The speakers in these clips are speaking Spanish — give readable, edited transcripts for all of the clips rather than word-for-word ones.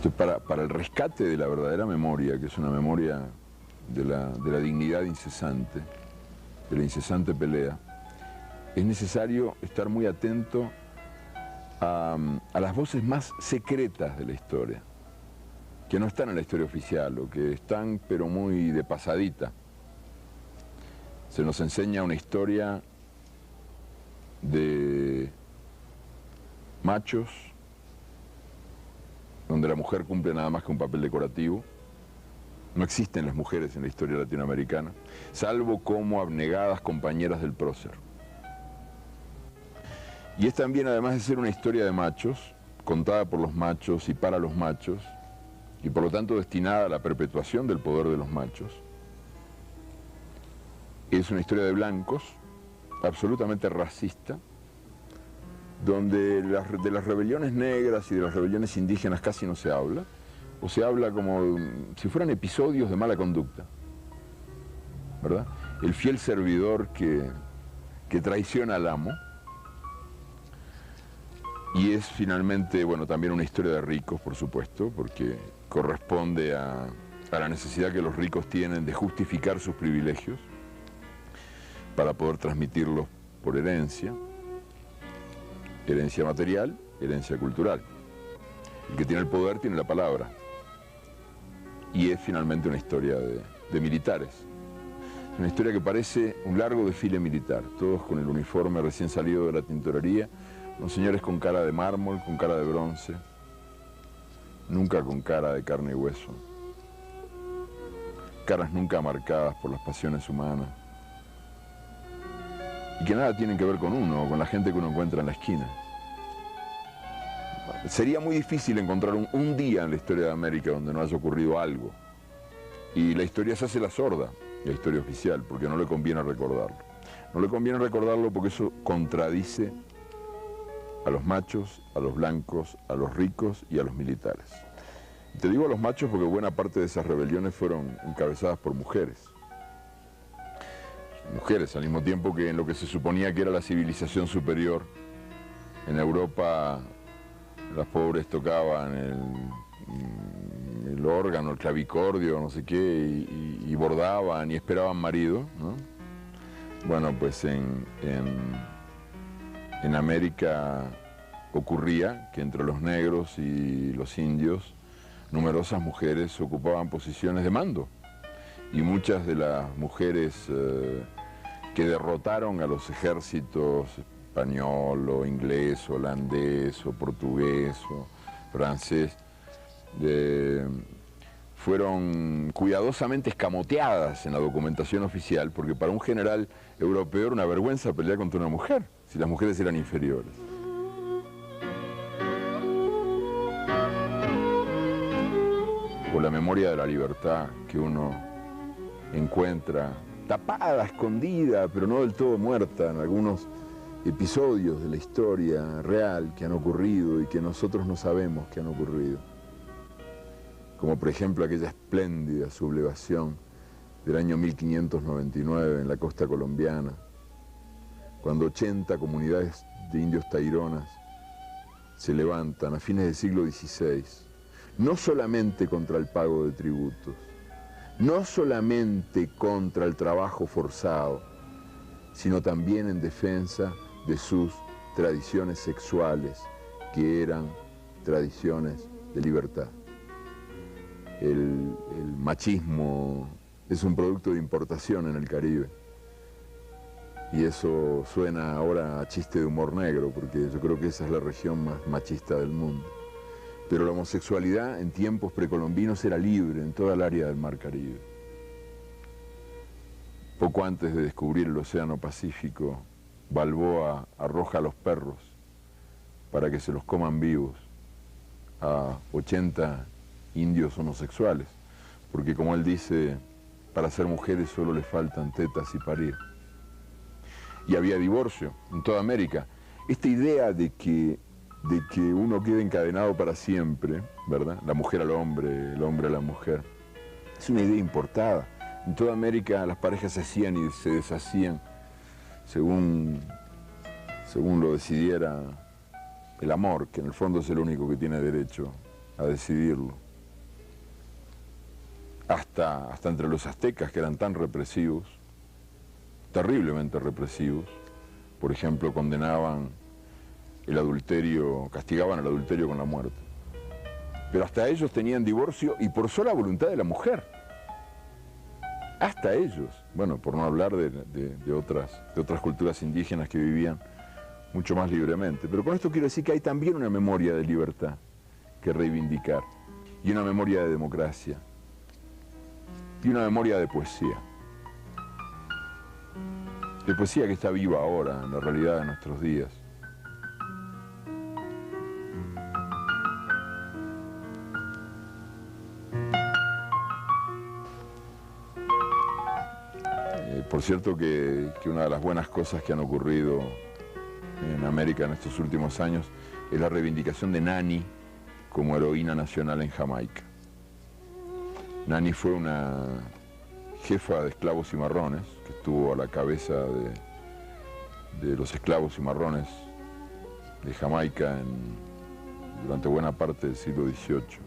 Entonces, para el rescate de la verdadera memoria, que es una memoria de la dignidad incesante, de la incesante pelea, es necesario estar muy atento a las voces más secretas de la historia, que no están en la historia oficial, o que están pero muy de pasadita. Se nos enseña una historia de machos, donde la mujer cumple nada más que un papel decorativo. No existen las mujeres en la historia latinoamericana, salvo como abnegadas compañeras del prócer. Y es también, además de ser una historia de machos, contada por los machos y para los machos, y por lo tanto destinada a la perpetuación del poder de los machos, es una historia de blancos, absolutamente racista, donde de las rebeliones negras y de las rebeliones indígenas casi no se habla, o se habla como si fueran episodios de mala conducta, ¿verdad? El fiel servidor que traiciona al amo. Y es finalmente, bueno, también una historia de ricos, por supuesto, porque corresponde a la necesidad que los ricos tienen de justificar sus privilegios para poder transmitirlos por herencia, herencia material, herencia cultural. El que tiene el poder tiene la palabra. Y es finalmente una historia de militares. Una historia que parece un largo desfile militar, todos con el uniforme recién salido de la tintorería, unos señores con cara de mármol, con cara de bronce, nunca con cara de carne y hueso, caras nunca marcadas por las pasiones humanas, y que nada tienen que ver con uno, o con la gente que uno encuentra en la esquina. Sería muy difícil encontrar un día en la historia de América donde no haya ocurrido algo, y la historia se hace la sorda, la historia oficial, porque no le conviene recordarlo. No le conviene recordarlo porque eso contradice a los machos, a los blancos, a los ricos y a los militares. Te digo a los machos porque buena parte de esas rebeliones fueron encabezadas por mujeres. Mujeres, al mismo tiempo que en lo que se suponía que era la civilización superior, en Europa las pobres tocaban el órgano, el clavicordio, no sé qué, y bordaban y esperaban marido, ¿no? Bueno, pues en América ocurría que entre los negros y los indios numerosas mujeres ocupaban posiciones de mando, y muchas de las mujeres que derrotaron a los ejércitos español o inglés, holandés o portugués o francés fueron cuidadosamente escamoteadas en la documentación oficial, porque para un general europeo era una vergüenza pelear contra una mujer, si las mujeres eran inferiores. O la memoria de la libertad que uno encuentra tapada, escondida, pero no del todo muerta en algunos episodios de la historia real que han ocurrido y que nosotros no sabemos que han ocurrido. Como por ejemplo aquella espléndida sublevación del año 1599 en la costa colombiana, cuando 80 comunidades de indios taironas se levantan a fines del siglo XVI, no solamente contra el pago de tributos, no solamente contra el trabajo forzado, sino también en defensa de sus tradiciones sexuales, que eran tradiciones de libertad. El machismo es un producto de importación en el Caribe, y eso suena ahora a chiste de humor negro, porque yo creo que esa es la región más machista del mundo. Pero la homosexualidad en tiempos precolombinos era libre en toda el área del Mar Caribe. Poco antes de descubrir el Océano Pacífico, Balboa arroja a los perros para que se los coman vivos a 80 indios homosexuales, porque como él dice, para ser mujeres solo les faltan tetas y parir. Y había divorcio en toda América. Esta idea de que uno quede encadenado para siempre, ¿verdad? La mujer al hombre, el hombre a la mujer, es una idea importada. En toda América las parejas se hacían y se deshacían según lo decidiera el amor, que en el fondo es el único que tiene derecho a decidirlo. Hasta entre los aztecas, que eran tan represivos, terriblemente represivos. Por ejemplo, condenaban el adulterio, castigaban el adulterio con la muerte. Pero hasta ellos tenían divorcio y por sola voluntad de la mujer. Hasta ellos. Bueno, por no hablar de otras culturas indígenas que vivían mucho más libremente. Pero con esto quiero decir que hay también una memoria de libertad que reivindicar, y una memoria de democracia, y una memoria de poesía. De poesía que está viva ahora, en la realidad de nuestros días. Por cierto que una de las buenas cosas que han ocurrido en América en estos últimos años es la reivindicación de Nani como heroína nacional en Jamaica. Nani fue una jefa de esclavos cimarrones que estuvo a la cabeza de los esclavos cimarrones de Jamaica durante buena parte del siglo XVIII.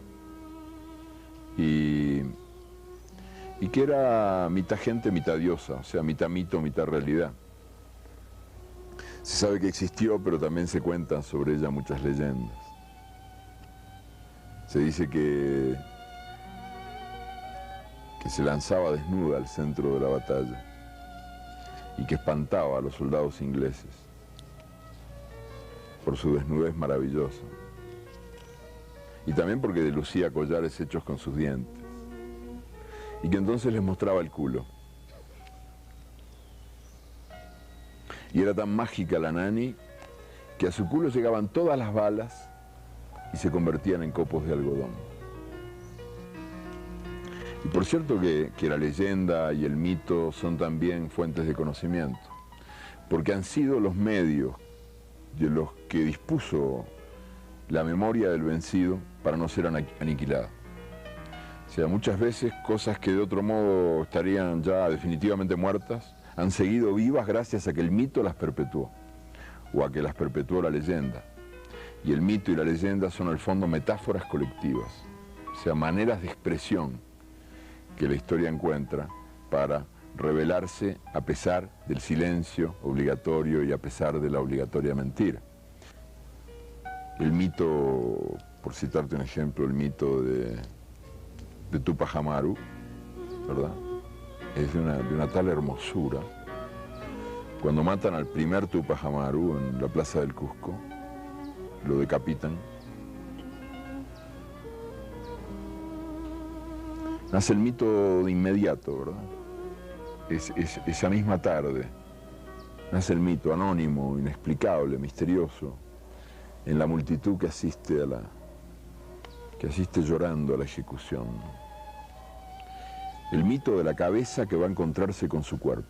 Y que era mitad gente, mitad diosa, o sea, mitad mito, mitad realidad. Se sabe que existió, pero también se cuentan sobre ella muchas leyendas. Se dice que se lanzaba desnuda al centro de la batalla y que espantaba a los soldados ingleses por su desnudez maravillosa. Y también porque lucía collares hechos con sus dientes. Y que entonces les mostraba el culo. Y era tan mágica la Nani que a su culo llegaban todas las balas y se convertían en copos de algodón. Y por cierto que la leyenda y el mito son también fuentes de conocimiento, porque han sido los medios de los que dispuso la memoria del vencido para no ser aniquilada. O sea, muchas veces cosas que de otro modo estarían ya definitivamente muertas, han seguido vivas gracias a que el mito las perpetuó, o a que las perpetuó la leyenda. Y el mito y la leyenda son al fondo metáforas colectivas, o sea, maneras de expresión que la historia encuentra para revelarse a pesar del silencio obligatorio y a pesar de la obligatoria mentira. El mito, por citarte un ejemplo, el mito de Tupac Amaru, ¿verdad? Es de una tal hermosura. Cuando matan al primer Tupac Amaru en la plaza del Cusco, lo decapitan. Nace el mito de inmediato, ¿verdad? Esa misma tarde nace el mito anónimo, inexplicable, misterioso, en la multitud que asiste llorando a la ejecución. El mito de la cabeza que va a encontrarse con su cuerpo.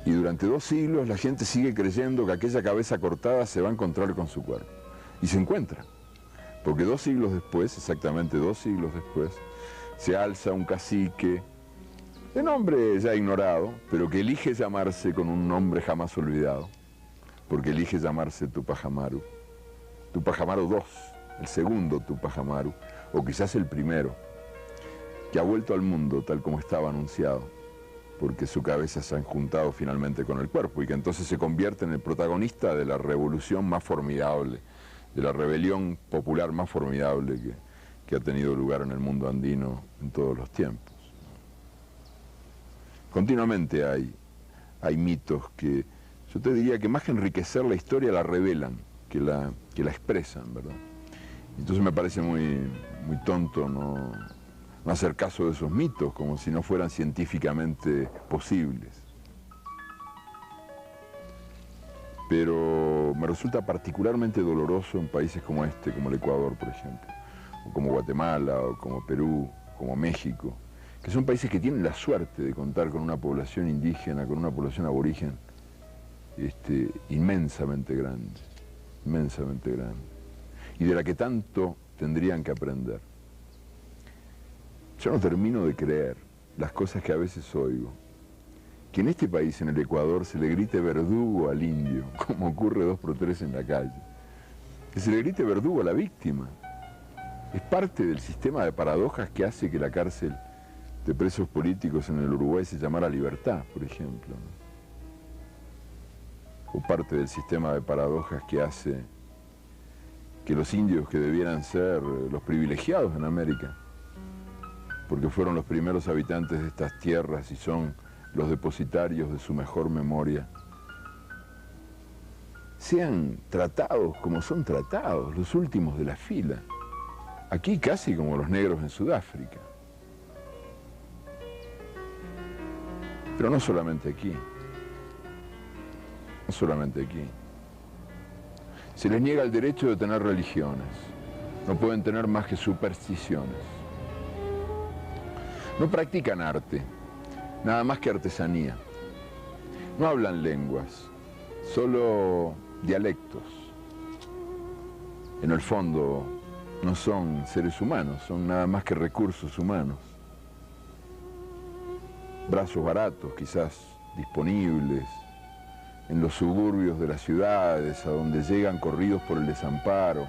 Y durante 2 siglos la gente sigue creyendo que aquella cabeza cortada se va a encontrar con su cuerpo. Y se encuentra. Porque 2 siglos después, exactamente 2 siglos después, se alza un cacique, de nombre ya ignorado, pero que elige llamarse con un nombre jamás olvidado, porque elige llamarse Tupac Amaru. Tupac Amaru II, el segundo Tupac Amaru, o quizás el primero, que ha vuelto al mundo tal como estaba anunciado, porque su cabeza se ha juntado finalmente con el cuerpo, y que entonces se convierte en el protagonista de la revolución más formidable, de la rebelión popular más formidable que ha tenido lugar en el mundo andino en todos los tiempos. Continuamente hay mitos que yo te diría que más que enriquecer la historia la revelan, que la expresan, ¿verdad? Entonces me parece muy tonto no hacer caso de esos mitos, como si no fueran científicamente posibles. Pero me resulta particularmente doloroso en países como este, como el Ecuador, por ejemplo, o como Guatemala, o como Perú, como México, que son países que tienen la suerte de contar con una población indígena, con una población aborigen inmensamente grande, y de la que tanto tendrían que aprender. Yo no termino de creer las cosas que a veces oigo, que en este país, en el Ecuador, se le grite verdugo al indio, como ocurre 2 por 3 en la calle. que se le grite verdugo a la víctima. Es parte del sistema de paradojas que hace que la cárcel de presos políticos en el Uruguay se llamara Libertad, por ejemplo, ¿no? O parte del sistema de paradojas que hace que los indios, que debieran ser los privilegiados en América, porque fueron los primeros habitantes de estas tierras y son los depositarios de su mejor memoria, sean tratados como son tratados, los últimos de la fila. Aquí casi como los negros en Sudáfrica. Pero no solamente aquí. No solamente aquí. Se les niega el derecho de tener religiones. No pueden tener más que supersticiones. No practican arte, nada más que artesanía. No hablan lenguas, solo dialectos. En el fondo no son seres humanos, son nada más que recursos humanos. Brazos baratos, quizás disponibles, en los suburbios de las ciudades, a donde llegan corridos por el desamparo,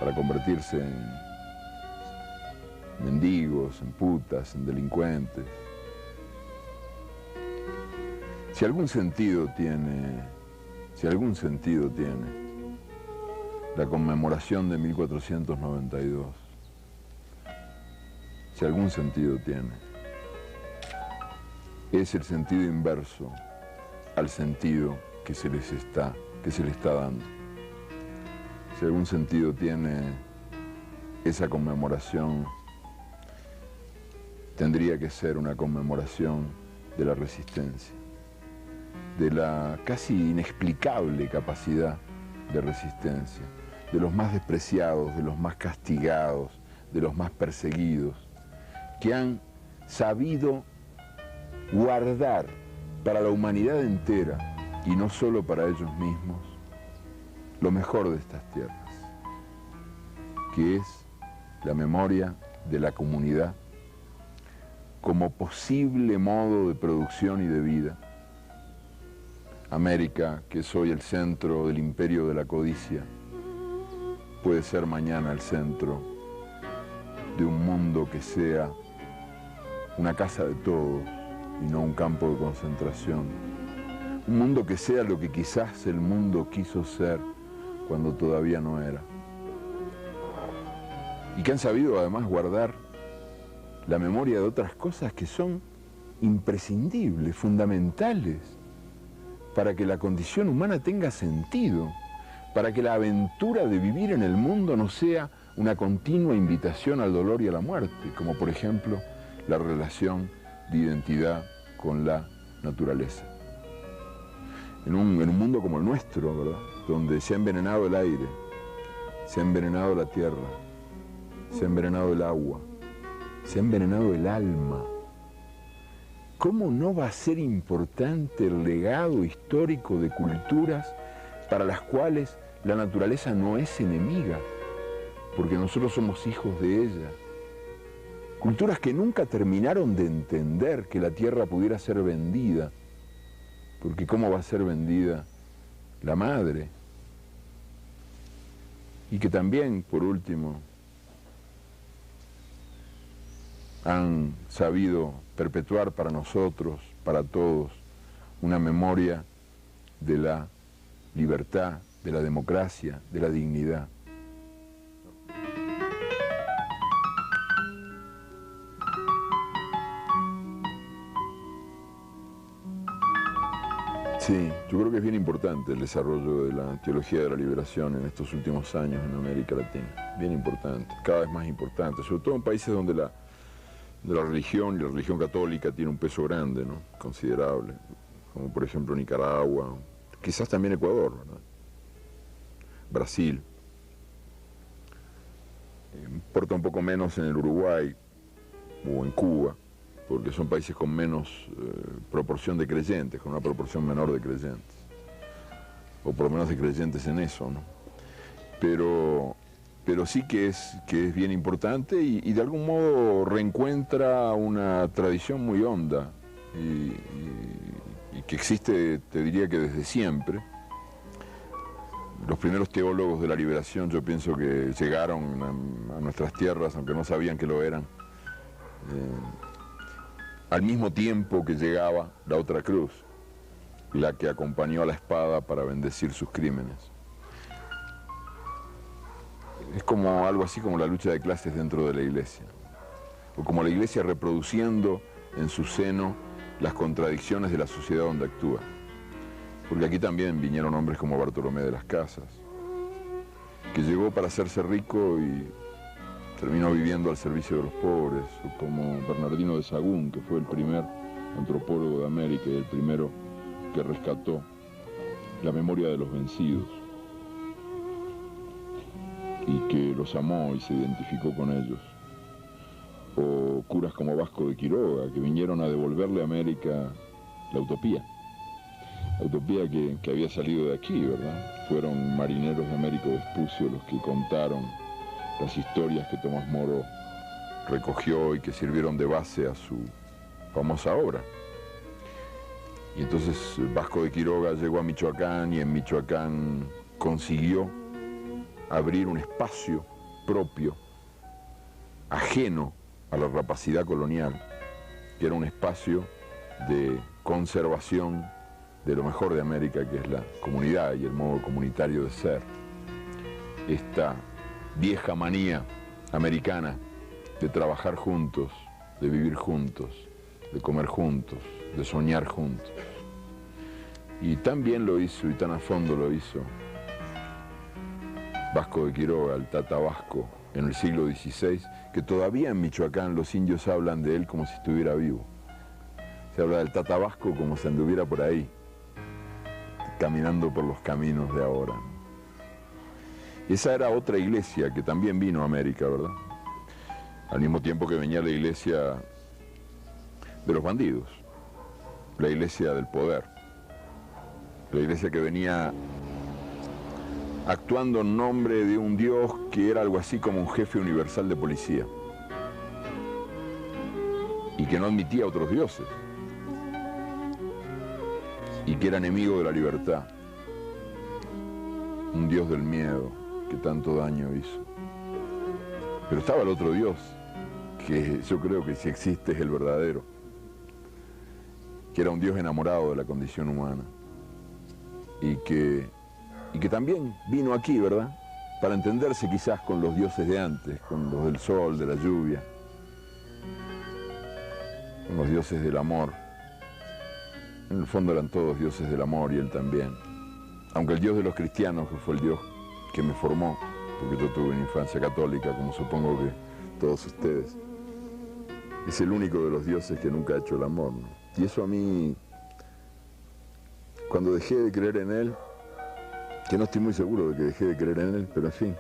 para convertirse en mendigos, en putas, en delincuentes. Si algún sentido tiene la conmemoración de 1492, si algún sentido tiene, es el sentido inverso al sentido que se le está dando. Si algún sentido tiene esa conmemoración, tendría que ser una conmemoración de la resistencia, de la casi inexplicable capacidad de resistencia, de los más despreciados, de los más castigados, de los más perseguidos, que han sabido guardar para la humanidad entera, y no solo para ellos mismos, lo mejor de estas tierras, que es la memoria de la comunidad como posible modo de producción y de vida. América, que es hoy el centro del imperio de la codicia, puede ser mañana el centro de un mundo que sea una casa de todos y no un campo de concentración. Un mundo que sea lo que quizás el mundo quiso ser cuando todavía no era. Y que han sabido además guardar la memoria de otras cosas que son imprescindibles, fundamentales, para que la condición humana tenga sentido, para que la aventura de vivir en el mundo no sea una continua invitación al dolor y a la muerte, como por ejemplo la relación de identidad con la naturaleza. En un mundo como el nuestro, ¿verdad?, donde se ha envenenado el aire, se ha envenenado la tierra, se ha envenenado el agua, se ha envenenado el alma. ¿Cómo no va a ser importante el legado histórico de culturas para las cuales la naturaleza no es enemiga, porque nosotros somos hijos de ella? Culturas que nunca terminaron de entender que la tierra pudiera ser vendida, porque ¿cómo va a ser vendida la madre? Y que también, por último, han sabido perpetuar para nosotros, para todos, una memoria de la libertad, de la democracia, de la dignidad. Sí, yo creo que es bien importante el desarrollo de la teología de la liberación en estos últimos años en América Latina. Bien importante, cada vez más importante, sobre todo en países donde la religión y la religión católica tiene un peso grande, ¿no?, considerable, como por ejemplo Nicaragua, quizás también Ecuador, ¿verdad?, Brasil. Importa un poco menos en el Uruguay o en Cuba, porque son países con menos proporción de creyentes, con una proporción menor de creyentes, o por lo menos de creyentes en eso, ¿no? Pero sí que es bien importante y de algún modo reencuentra una tradición muy honda y que existe, te diría que desde siempre, los primeros teólogos de la liberación, yo pienso que llegaron a nuestras tierras, aunque no sabían que lo eran, al mismo tiempo que llegaba la otra cruz, la que acompañó a la espada para bendecir sus crímenes. Es como algo así como la lucha de clases dentro de la iglesia, o como la iglesia reproduciendo en su seno las contradicciones de la sociedad donde actúa. Porque aquí también vinieron hombres como Bartolomé de las Casas, que llegó para hacerse rico y terminó viviendo al servicio de los pobres, o como Bernardino de Sahagún, que fue el primer antropólogo de América y el primero que rescató la memoria de los vencidos, y que los amó y se identificó con ellos. O curas como Vasco de Quiroga, que vinieron a devolverle a América la utopía que había salido de aquí, ¿verdad? Fueron marineros de Américo Vespucio los que contaron las historias que Tomás Moro recogió y que sirvieron de base a su famosa obra. Y entonces Vasco de Quiroga llegó a Michoacán y en Michoacán consiguió abrir un espacio propio, ajeno a la rapacidad colonial, que era un espacio de conservación de lo mejor de América, que es la comunidad y el modo comunitario de ser. Esta vieja manía americana de trabajar juntos, de vivir juntos, de comer juntos, de soñar juntos. Y tan bien lo hizo y tan a fondo lo hizo Vasco de Quiroga, el Tata Vasco, en el siglo XVI, que todavía en Michoacán los indios hablan de él como si estuviera vivo. Se habla del Tata Vasco como si anduviera por ahí, caminando por los caminos de ahora. Y esa era otra iglesia que también vino a América, ¿verdad? Al mismo tiempo que venía la iglesia de los bandidos, la iglesia del poder, la iglesia que venía actuando en nombre de un Dios que era algo así como un jefe universal de policía y que no admitía a otros dioses y que era enemigo de la libertad, un Dios del miedo que tanto daño hizo. Pero estaba el otro Dios, que yo creo que si existe es el verdadero, que era un Dios enamorado de la condición humana y que también vino aquí, ¿verdad?, para entenderse quizás con los dioses de antes, con los del sol, de la lluvia, con los dioses del amor. En el fondo eran todos dioses del amor y él también. Aunque el Dios de los cristianos, que fue el Dios que me formó, porque yo tuve una infancia católica, como supongo que todos ustedes, es el único de los dioses que nunca ha hecho el amor, ¿no? Y eso a mí, cuando dejé de creer en él, que no estoy muy seguro de que dejé de creer en él, pero en fin,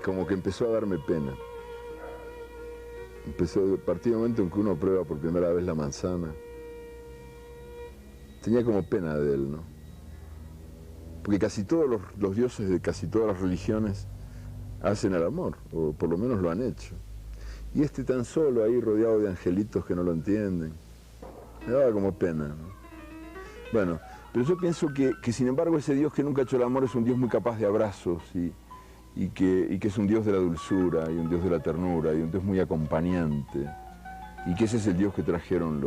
como que empezó a darme pena. Empezó a partir del momento en que uno prueba por primera vez la manzana, tenía como pena de él, ¿no? Porque casi todos los dioses de casi todas las religiones hacen el amor, o por lo menos lo han hecho. Y tan solo ahí rodeado de angelitos que no lo entienden, me daba como pena, ¿no? Bueno, pero yo pienso que sin embargo ese Dios que nunca ha hecho el amor es un Dios muy capaz de abrazos y que es un Dios de la dulzura y un Dios de la ternura y un Dios muy acompañante, y que ese es el Dios que trajeron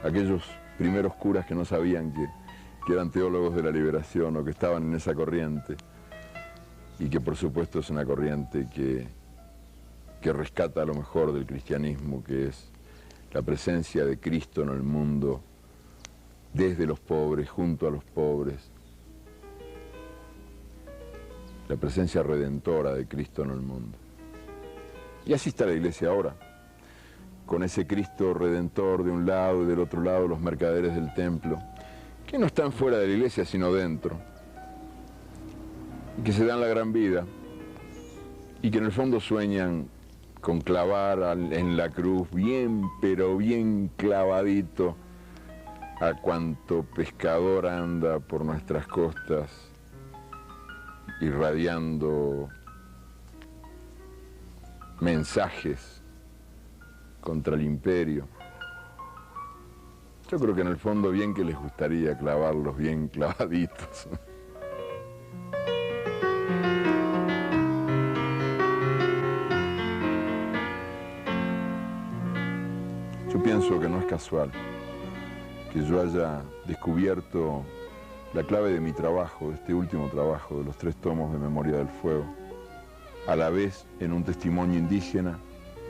aquellos primeros curas que no sabían que eran teólogos de la liberación o que estaban en esa corriente, y que por supuesto es una corriente que rescata lo mejor del cristianismo, que es la presencia de Cristo en el mundo, desde los pobres, junto a los pobres, la presencia redentora de Cristo en el mundo. Y así está la iglesia ahora, con ese Cristo redentor de un lado y del otro lado los mercaderes del templo, que no están fuera de la iglesia sino dentro, y que se dan la gran vida, y que en el fondo sueñan con clavar en la cruz bien, pero bien clavadito, a cuanto pescador anda por nuestras costas, irradiando mensajes contra el imperio. Yo creo que en el fondo bien que les gustaría clavarlos bien clavaditos. pienso que no es casual que yo haya descubierto la clave de mi trabajo, de este último trabajo, de los 3 tomos de Memoria del Fuego, a la vez en un testimonio indígena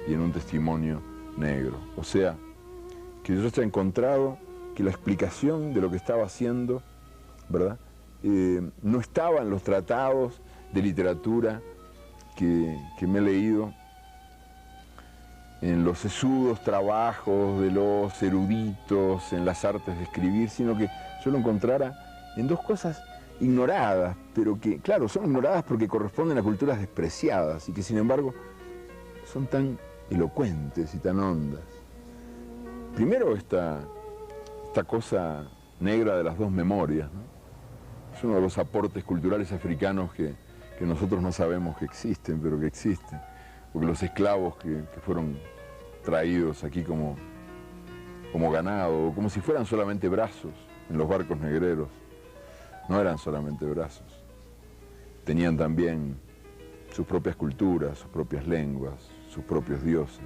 y en un testimonio negro. O sea, que yo haya encontrado que la explicación de lo que estaba haciendo, ¿verdad?, no estaba en los tratados de literatura que me he leído, en los sesudos trabajos de los eruditos, en las artes de escribir, sino que yo lo encontrara en 2 cosas ignoradas, pero que, claro, son ignoradas porque corresponden a culturas despreciadas y que, sin embargo, son tan elocuentes y tan hondas. Primero, esta cosa negra de las 2 memorias, ¿no? Es uno de los aportes culturales africanos que nosotros no sabemos que existen, pero que existen. Porque los esclavos que fueron traídos aquí como ganado, como si fueran solamente brazos en los barcos negreros, no eran solamente brazos. Tenían también sus propias culturas, sus propias lenguas, sus propios dioses,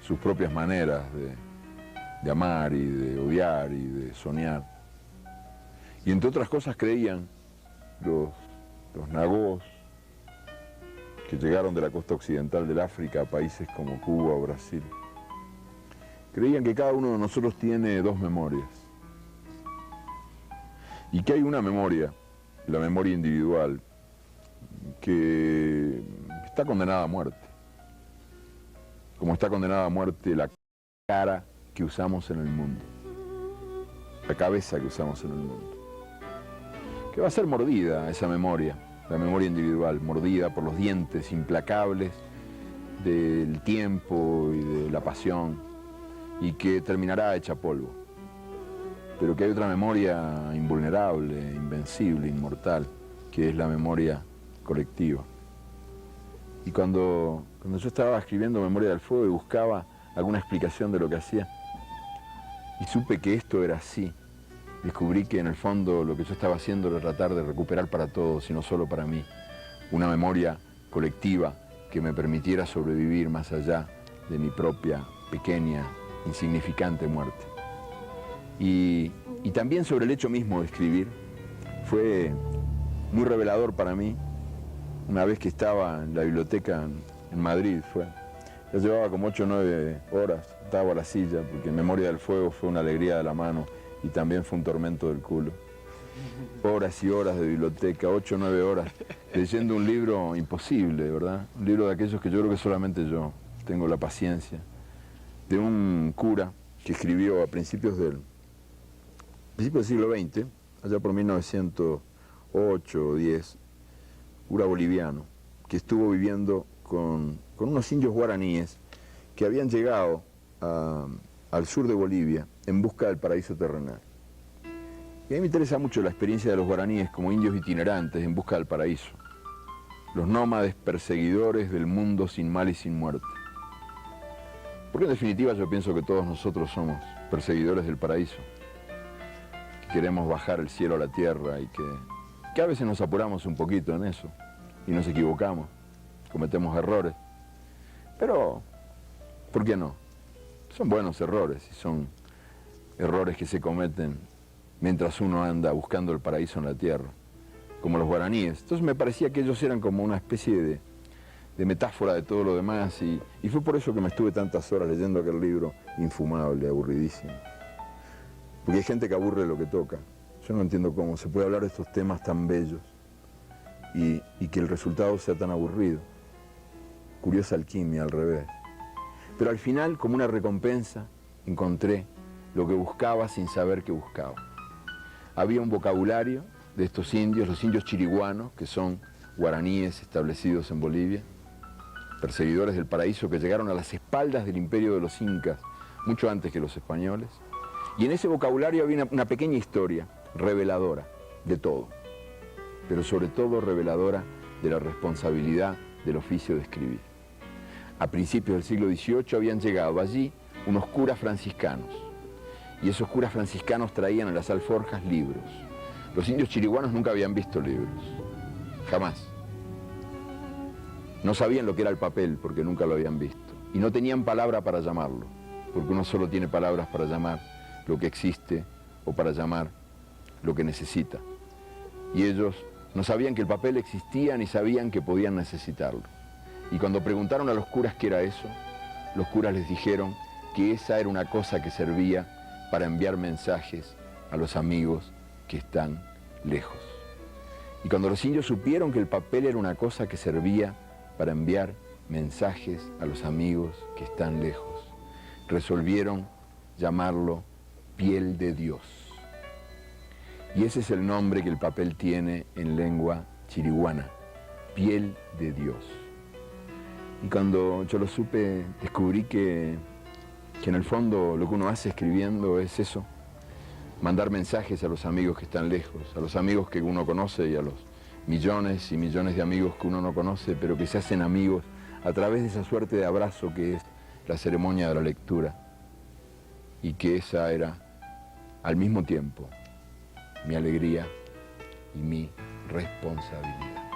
sus propias maneras de amar y de odiar y de soñar. Y entre otras cosas creían los nagós, que llegaron de la costa occidental del África a países como Cuba o Brasil, creían que cada uno de nosotros tiene 2 memorias. Y que hay una memoria, la memoria individual, que está condenada a muerte. Como está condenada a muerte la cara que usamos en el mundo, la cabeza que usamos en el mundo, que va a ser mordida esa memoria, la memoria individual, mordida por los dientes implacables del tiempo y de la pasión, y que terminará hecha polvo. Pero que hay otra memoria invulnerable, invencible, inmortal, que es la memoria colectiva. Y cuando yo estaba escribiendo Memoria del Fuego y buscaba alguna explicación de lo que hacía, y supe que esto era así, descubrí que en el fondo lo que yo estaba haciendo era tratar de recuperar para todos y no solo para mí, una memoria colectiva que me permitiera sobrevivir más allá de mi propia, pequeña, insignificante muerte. Y también sobre el hecho mismo de escribir, fue muy revelador para mí, una vez que estaba en la biblioteca en Madrid, ya llevaba como 8 o 9 horas, estaba a la silla, porque Memoria del Fuego fue una alegría de la mano y también fue un tormento del culo. Horas y horas de biblioteca, 8 o 9 horas, leyendo un libro imposible, ¿verdad? Un libro de aquellos que yo creo que solamente yo tengo la paciencia, de un cura que escribió a principios del siglo XX, allá por 1908 o 10, cura boliviano, que estuvo viviendo con unos indios guaraníes que habían llegado al sur de Bolivia en busca del paraíso terrenal. Y a mí me interesa mucho la experiencia de los guaraníes como indios itinerantes en busca del paraíso, los nómades perseguidores del mundo sin mal y sin muerte. Porque en definitiva yo pienso que todos nosotros somos perseguidores del paraíso, que queremos bajar el cielo a la tierra y que a veces nos apuramos un poquito en eso y nos equivocamos, cometemos errores, pero ¿por qué no? Son buenos errores y son errores que se cometen mientras uno anda buscando el paraíso en la tierra, como los guaraníes. Entonces me parecía que ellos eran como una especie de metáfora de todo lo demás y fue por eso que me estuve tantas horas leyendo aquel libro infumable, aburridísimo. Porque hay gente que aburre lo que toca. Yo no entiendo cómo se puede hablar de estos temas tan bellos y que el resultado sea tan aburrido. Curiosa alquimia, al revés. Pero al final, como una recompensa, encontré lo que buscaba sin saber que buscaba. Había un vocabulario de estos indios, los indios chiriguanos, que son guaraníes establecidos en Bolivia, perseguidores del paraíso que llegaron a las espaldas del imperio de los incas, mucho antes que los españoles. Y en ese vocabulario había una pequeña historia reveladora de todo, pero sobre todo reveladora de la responsabilidad del oficio de escribir. A principios del siglo XVIII habían llegado allí unos curas franciscanos, y esos curas franciscanos traían en las alforjas libros. Los indios chiriguanos nunca habían visto libros, jamás. No sabían lo que era el papel porque nunca lo habían visto, y no tenían palabra para llamarlo. porque uno solo tiene palabras para llamar lo que existe o para llamar lo que necesita. Y ellos no sabían que el papel existía ni sabían que podían necesitarlo. Y cuando preguntaron a los curas qué era eso, los curas les dijeron que esa era una cosa que servía para enviar mensajes a los amigos que están lejos. Y cuando los indios supieron que el papel era una cosa que servía para enviar mensajes a los amigos que están lejos, resolvieron llamarlo piel de Dios. Y ese es el nombre que el papel tiene en lengua chiriguana, piel de Dios. Y cuando yo lo supe, descubrí que en el fondo lo que uno hace escribiendo es eso, mandar mensajes a los amigos que están lejos, a los amigos que uno conoce y a los millones y millones de amigos que uno no conoce, pero que se hacen amigos a través de esa suerte de abrazo que es la ceremonia de la lectura. Y que esa era, al mismo tiempo, mi alegría y mi responsabilidad.